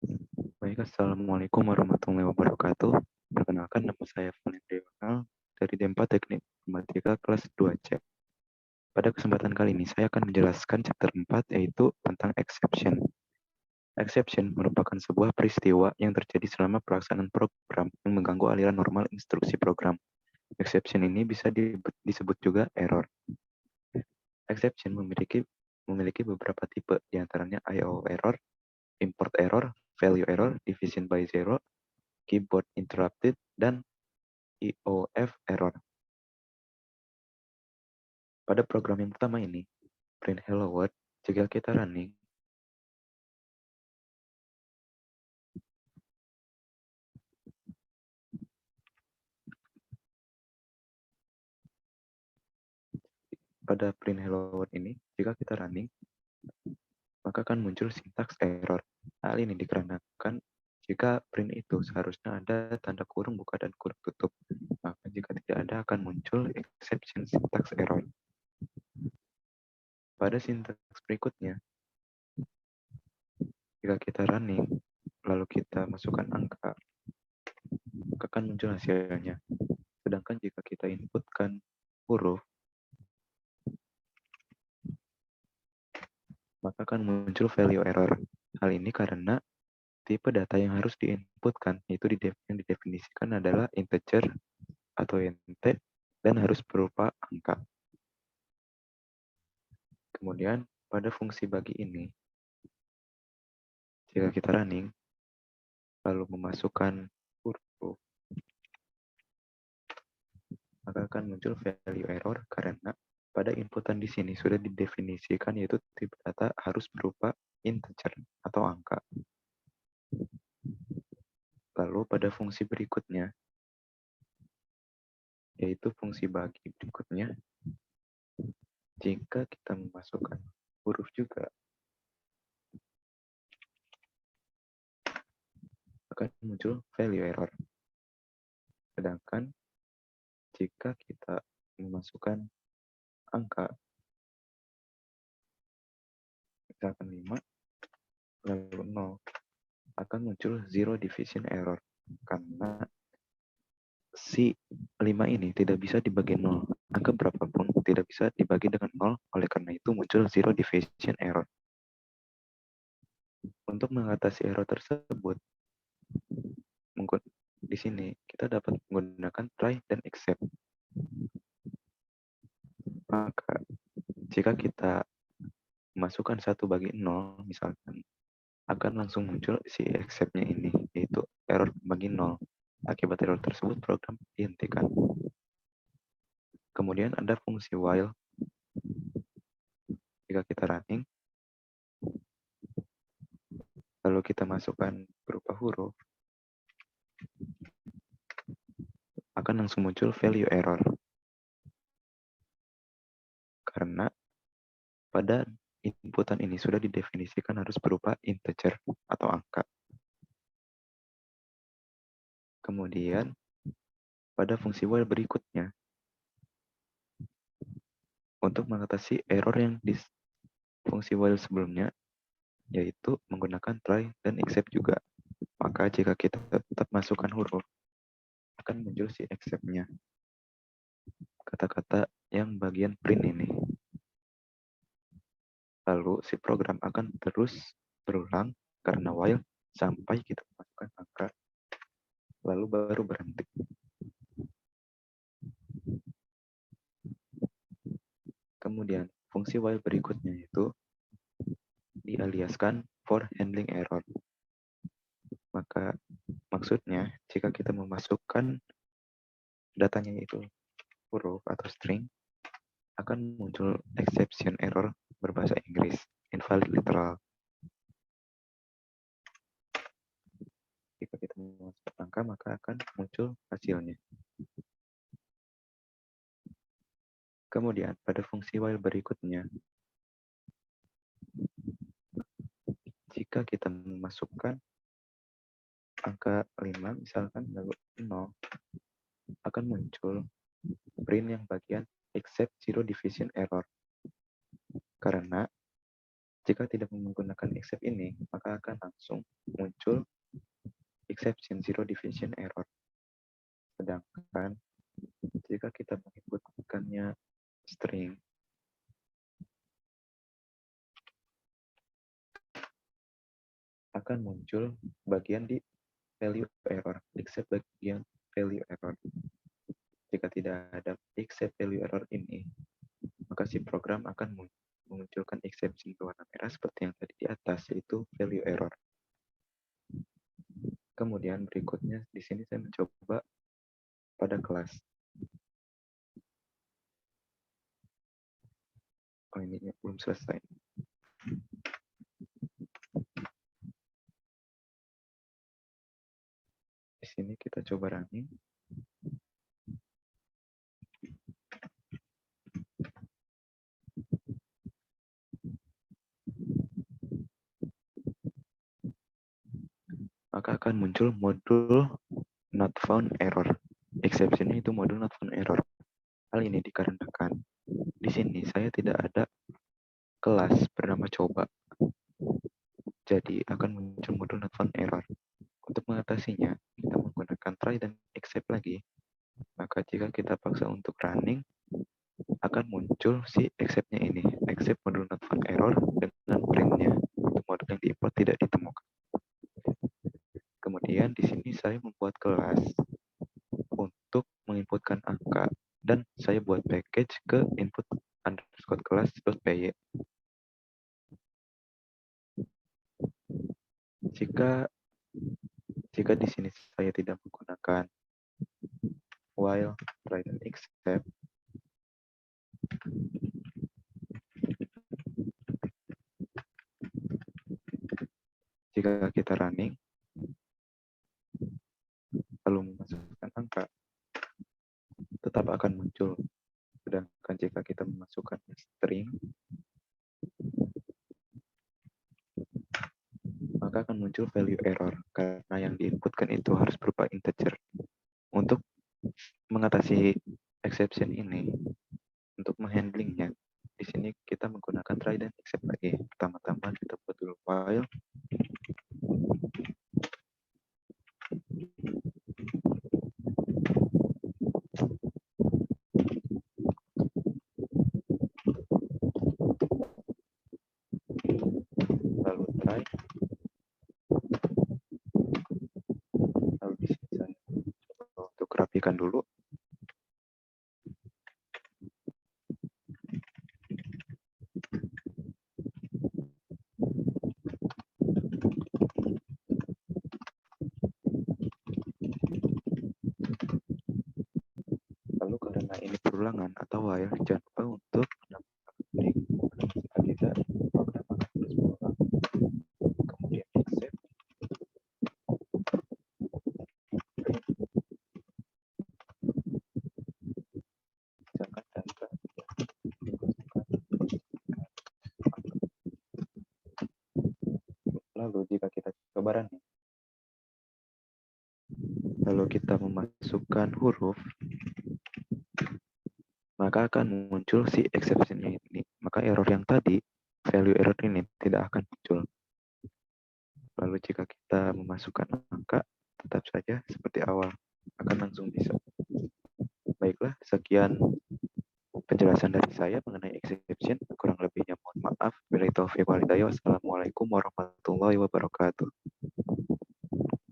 Baik, Assalamualaikum warahmatullahi wabarakatuh. Perkenalkan, nama saya Valentino Ronald dari D4 Teknik Informatika kelas 2C. Pada kesempatan kali ini, saya akan menjelaskan chapter 4, yaitu tentang exception. Exception merupakan sebuah peristiwa yang terjadi selama pelaksanaan program yang mengganggu aliran normal instruksi program. Exception ini bisa disebut juga error. Exception memiliki beberapa tipe, diantaranya I/O error, import error, value error, division by zero, keyboard interrupted, dan IOF error. Pada program yang pertama ini, print hello world, jika kita running, pada print hello world ini, jika kita running, maka akan muncul sintaks error. Hal ini dikarenakan jika print itu seharusnya ada tanda kurung buka dan kurung tutup, maka jika tidak ada akan muncul exception syntax error. Pada sintaks berikutnya, jika kita running, lalu kita masukkan angka, maka akan muncul hasilnya. Sedangkan jika kita inputkan huruf, maka akan muncul value error. Hal ini karena tipe data yang harus diinputkan itu yang didefinisikan adalah integer atau int dan harus berupa angka. Kemudian pada fungsi bagi ini, jika kita running, lalu memasukkan huruf, maka akan muncul value error karena pada inputan di sini sudah didefinisikan yaitu tipe data harus berupa integer atau angka. Lalu pada fungsi berikutnya, yaitu fungsi bagi berikutnya, jika kita memasukkan huruf juga, akan muncul value error. Sedangkan jika kita memasukkan angka, misalkan 5, lalu 0, akan muncul zero division error. Karena si 5 ini tidak bisa dibagi 0. Angka berapapun tidak bisa dibagi dengan 0, oleh karena itu muncul zero division error. Untuk mengatasi error tersebut, di sini kita dapat menggunakan try dan except. Maka jika kita masukkan 1 bagi 0, misalkan, akan langsung muncul si except-nya ini, yaitu error bagi 0. Akibat error tersebut, program dihentikan. Kemudian ada fungsi while. Jika kita running, lalu kita masukkan berupa huruf, akan langsung muncul value error. Karena pada inputan ini sudah didefinisikan harus berupa integer atau angka. Kemudian, pada fungsi while berikutnya, untuk mengatasi error yang di fungsi while sebelumnya, yaitu menggunakan try dan except juga. Maka jika kita tetap masukkan huruf, akan muncul si except-nya. Kata-kata yang bagian print ini. Lalu si program akan terus berulang karena while sampai kita masukkan angka, lalu baru berhenti. Kemudian fungsi while berikutnya itu dialiaskan for handling error. Maka maksudnya jika kita memasukkan datanya itu huruf atau string, akan muncul exception error berbahasa Inggris, invalid literal. Jika kita memasukkan angka, maka akan muncul hasilnya. Kemudian pada fungsi while berikutnya, jika kita memasukkan angka 5 misalkan lalu 0, akan muncul print yang bagian except zero division error. Karena Jika tidak menggunakan except ini, maka akan langsung muncul exception zero division error. Sedangkan jika kita menginputkannya string, akan muncul bagian di value error, except bagian value error. Jika tidak ada except value error ini, maka si program akan memunculkan exception berwarna merah seperti yang tadi di atas, yaitu value error. Kemudian berikutnya di sini saya mencoba pada kelas. Oh, ini belum selesai. Di sini kita coba running. Maka akan muncul modul not found error. Exception-nya itu modul not found error. Hal ini dikarenakan di sini saya tidak ada kelas bernama coba. Jadi akan muncul modul not found error. Untuk mengatasinya, kita menggunakan try dan except lagi. Maka jika kita paksa untuk running, akan muncul si except-nya ini, except modul not found error dengan print-nya. Untuk modul yang diimport tidak ditemukan. Kemudian di sini saya membuat kelas untuk menginputkan angka dan saya buat package ke input underscore class.py. Jika di sini saya tidak menggunakan while, try, dan except, jika kita running, lalu memasukkan angka, tetap akan muncul. Sedangkan jika kita memasukkan string, maka akan muncul value error, karena yang diinputkan itu harus berupa integer. Untuk mengatasi exception ini, untuk menghandlingnya, di sini kita menggunakan try dan except lagi. Pertama-tama kita buat dulu while. Lalu try. Lalu di sini saya coba untuk rapikan dulu. Lalu karena ini perulangan atau while, jangan lupa untuk menambahkan break. Jika tidak, program akan terus berulang. Kemudian except. Misalkan data. Lalu jika kita coba running, lalu kita memasukkan huruf, maka akan muncul si exception-nya ini. Maka error yang tadi, value error ini tidak akan muncul. Lalu jika kita memasukkan angka, tetap saja seperti awal, akan langsung bisa. Baiklah, sekian penjelasan dari saya mengenai exception. Kurang lebihnya mohon maaf. Wassalamualaikum warahmatullahi wabarakatuh.